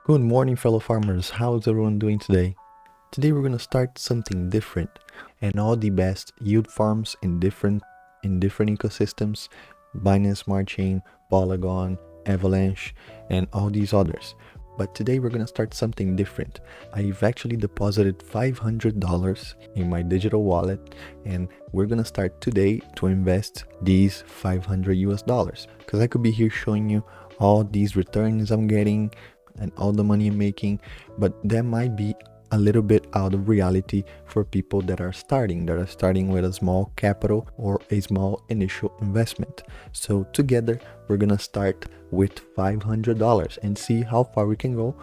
Good morning, fellow farmers. How's everyone doing today? Today we're going to start something different and all the best yield farms in different ecosystems, Binance Smart Chain, Polygon, Avalanche, and all these others. But today we're going to start something different. I've actually deposited $500 in my digital wallet, and we're going to start today to invest these 500 US dollars, because I could be here showing you all these returns I'm getting and all the money I'm making, but that might be a little bit out of reality for people that are starting with a small capital or a small initial investment. So together we're gonna start with $500 and see how far we can go.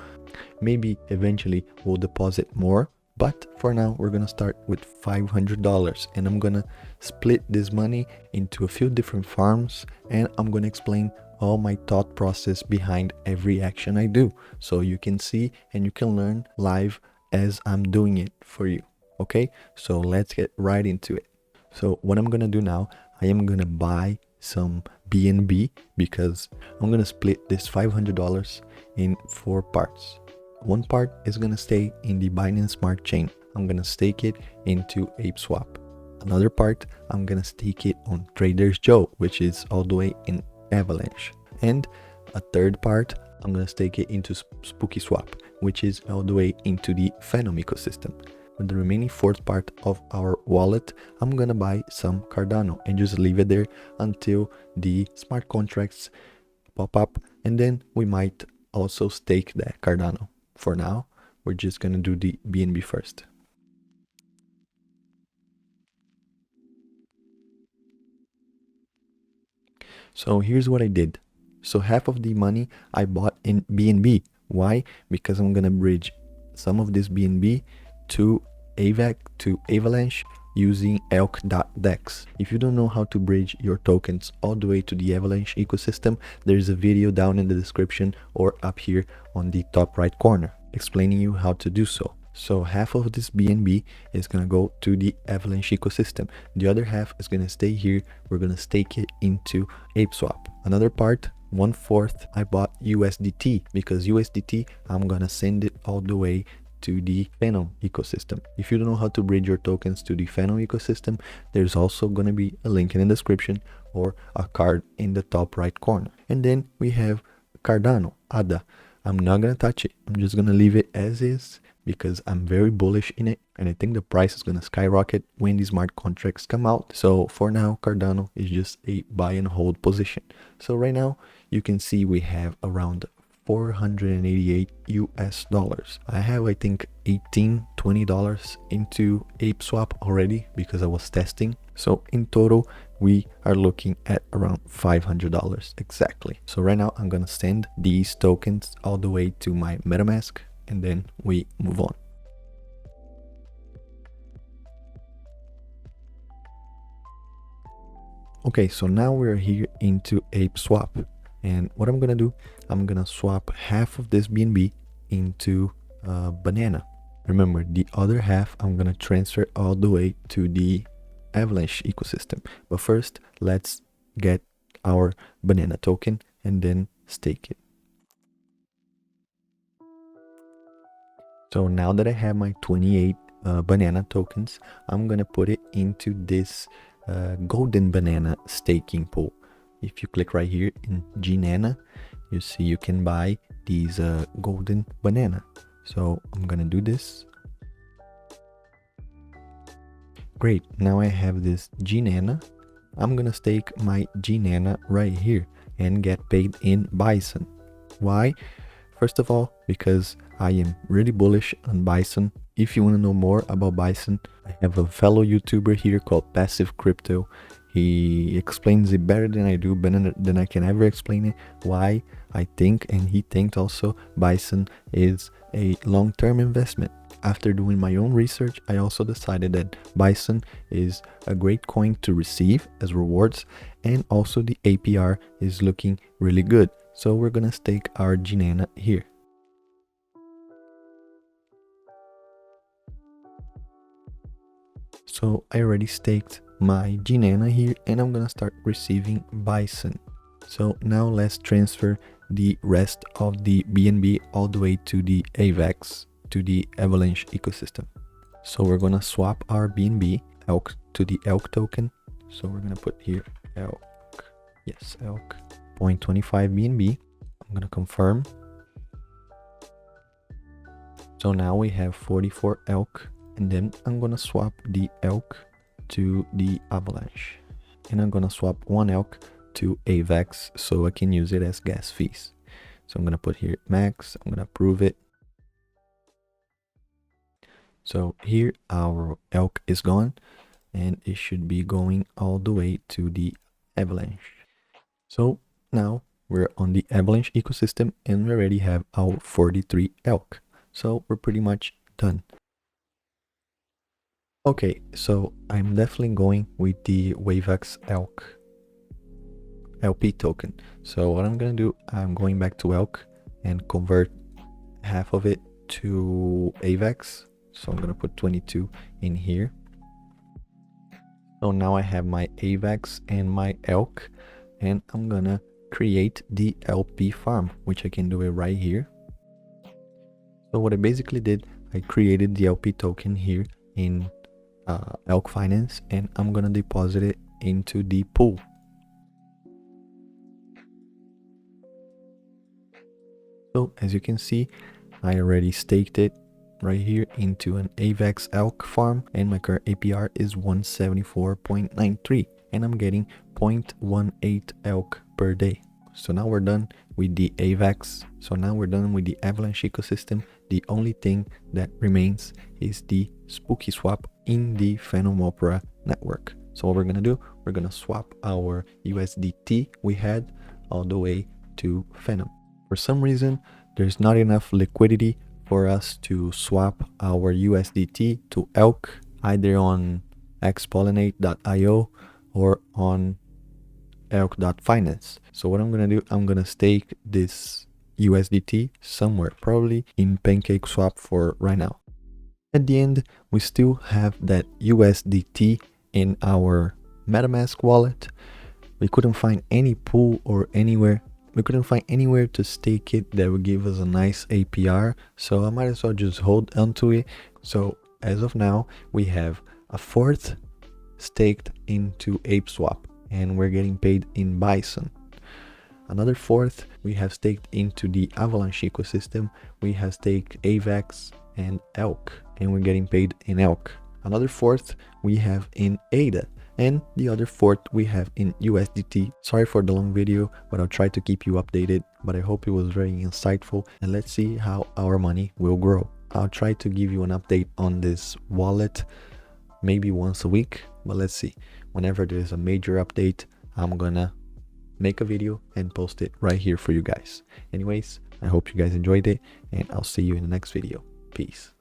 Maybe eventually we'll deposit more, but for now we're gonna start with $500, and I'm gonna split this money into a few different farms, and I'm gonna explain all my thought process behind every action I do, so you can see and you can learn live as I'm doing it for you. Okay, so let's get right into it. So what I'm gonna do now, I am gonna buy some BNB because I'm gonna split this $500 in 4 parts. One part is gonna stay in the Binance Smart Chain. I'm gonna stake it into ApeSwap. Another part, I'm gonna stake it on Traders Joe, which is all the way in Avalanche. And a third part, I'm gonna stake it into Spookyswap, which is all the way into the Fantom ecosystem. With the remaining fourth part of our wallet, I'm gonna buy some Cardano and just leave it there until the smart contracts pop up, and then we might also stake that Cardano. For now, we're just gonna do the BNB first. So here's what I did. So half of the money I bought in BNB. Why? Because I'm gonna bridge some of this BNB to Avalanche using elk.dex. If you don't know how to bridge your tokens all the way to the Avalanche ecosystem, there's a video down in the description or up here on the top right corner explaining you how to do so. So half of this BNB is gonna go to the Avalanche ecosystem. The other half is gonna stay here. We're gonna stake it into ApeSwap. Another part, 1/4, I bought USDT because USDT, I'm gonna send it all the way to the Fantom ecosystem. If you don't know how to bridge your tokens to the Fantom ecosystem, there's also gonna be a link in the description or a card in the top right corner. And then we have Cardano, ADA. I'm not gonna touch it. I'm just gonna leave it as is because I'm very bullish in it, and I think the price is gonna skyrocket when the smart contracts come out. So for now, Cardano is just a buy and hold position. So right now you can see we have around 488 US dollars. I have, I think, $18-20 into ApeSwap already because I was testing. So in total, we are looking at around $500 exactly. So right now I'm gonna send these tokens all the way to my MetaMask, and then we move on. Okay, so now we're here into ApeSwap. And what I'm gonna do, I'm gonna swap half of this BNB into banana. Remember, the other half I'm gonna transfer all the way to the Avalanche ecosystem. But first, let's get our banana token and then stake it. So now that I have my 28 banana tokens, I'm gonna put it into this golden banana staking pool. If you click right here in GNana, you see you can buy these golden banana. So I'm gonna do this. Great, now I have this GNana. I'm gonna stake my GNana right here and get paid in Bison. Why? First of all, because I am really bullish on Bison. If you want to know more about Bison, I have a fellow YouTuber here called Passive Crypto. He explains it better than I do, better than I can ever explain it, why I think, and he thinks also, Bison is a long-term investment. After doing my own research, I also decided that Bison is a great coin to receive as rewards, and also the APR is looking really good. So we're gonna stake our GNana here. So I already staked my GNana here, and I'm gonna start receiving Bison. So now let's transfer the rest of the BNB all the way to the AVAX, to the Avalanche ecosystem. So we're gonna swap our BNB ELK to the ELK token. So we're gonna put here ELK, yes, ELK 0.25 BNB. I'm gonna confirm. So now we have 44 ELK, and then I'm gonna swap the ELK to the Avalanche, and I'm gonna swap one ELK to AVAX so I can use it as gas fees. So I'm gonna put here max, I'm gonna approve it. So here our ELK is gone, and it should be going all the way to the Avalanche. So now we're on the Avalanche ecosystem, and we already have our 43 ELK. So we're pretty much done. Okay, so I'm definitely going with the WaveX ELK LP token. So what I'm gonna do, I'm going back to ELK and convert half of it to AVAX. So I'm gonna put 22 in here. So now I have my AVAX and my ELK, and I'm gonna create the LP farm, which I can do it right here. So what I basically did, I created the LP token here in ELK Finance, and I'm gonna deposit it into the pool. So as you can see, I already staked it right here into an AVAX ELK farm, and my current APR is 174.93, and I'm getting 0.18 ELK per day. So now we're done with the AVAX. So now we're done with the Avalanche ecosystem. The only thing that remains is the Spookyswap in the Fantom Opera network. So what we're gonna do, we're gonna swap our USDT we had all the way to Fantom. For some reason, there's not enough liquidity for us to swap our USDT to ELK, either on xpollinate.io or on elk.finance. So what I'm gonna do, I'm gonna stake this USDT somewhere, probably in PancakeSwap for right now. At the end, we still have that USDT in our MetaMask wallet. We couldn't find any pool or anywhere. We couldn't find anywhere to stake it that would give us a nice APR. So I might as well just hold onto it. So as of now, we have a fourth staked into ApeSwap, and we're getting paid in Bison. Another fourth we have staked into the Avalanche ecosystem. We have staked AVAX and ELK, and we're getting paid in ELK. Another fourth we have in ADA, and the other fourth we have in USDT. Sorry for the long video, but I'll try to keep you updated, but I hope it was very insightful, and let's see how our money will grow. I'll try to give you an update on this wallet maybe once a week, but let's see. Whenever there's a major update, I'm gonna make a video and post it right here for you guys. Anyways, I hope you guys enjoyed it, and I'll see you in the next video. Peace.